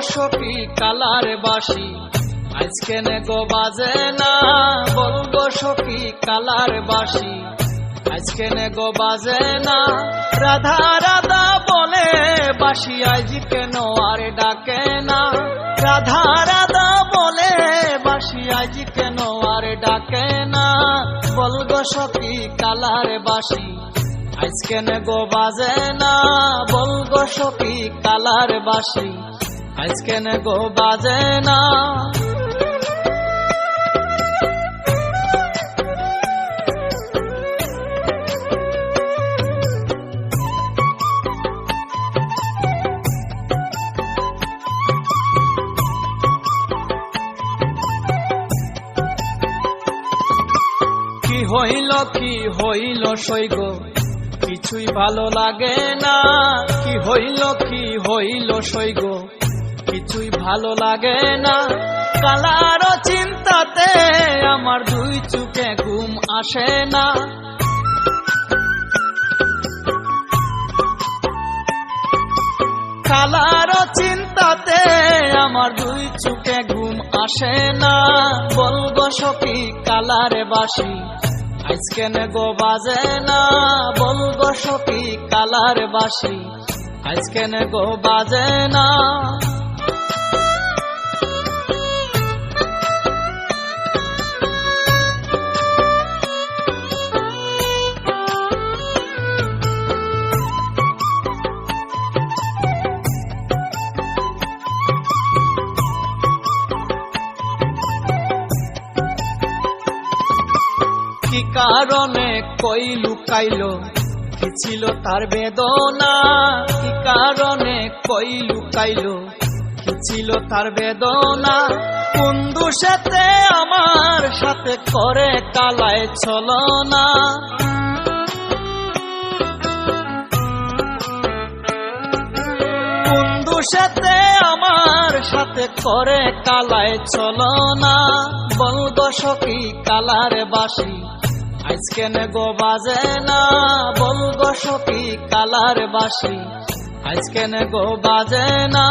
সখী কালার বাসি আজকে নে গো বাজে না, বলবো সখী কালার বাসি আজকে নে গো বাজে না। রাধা রাধা বলে বাসি আজ কেন আর ডাকে না, রাধা রাধা বলে বাসি আজ কেন আর ডাকে না। বলবো সখী কালার বাসি আজকে নে গো বাজে না, বলবো সখী কালার বাসি আজকে নে গো বাজে না। কি হইল সৈগ কিছুই ভালো লাগে না, কি হইল সৈগ কিছুই ভালো লাগে না। কালার চিন্তাতে আমার দুই চোখে ঘুম আসে না, কালার চিন্তাতে আমার দুই চোখে ঘুম আসে না। বলবো সখী কালার বাসি আজকে নে গো বাজে না, বলবো সখী কালার বাসি আজকে নে গো বাজে না। কি কারণে কই লুকাইলো কি ছিল তার বেদনা, কি কারণে কই লুকাইলো কি ছিল তার বেদনা। কোন দোষেতে আমার সাথে করে কালায় ছলনা, কোন দোষেতে আমার সাথে করে কালায় ছলনা। বলবো সখী কালার বাসি আজকে নে গো বাজে না, বলবো সখী কালার বাসি আজকে নে গো বাজে না।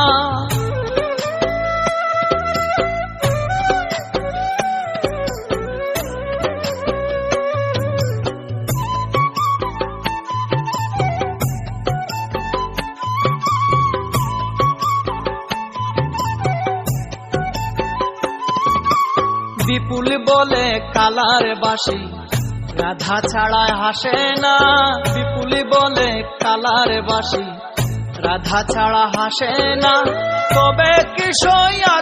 বিপুল বলে কালার বাসি রাধা ছাড়া হাসে না, বিপুল বলে কালার বাসি রাধা ছাড়া হাসে না। তবে কি সইয়া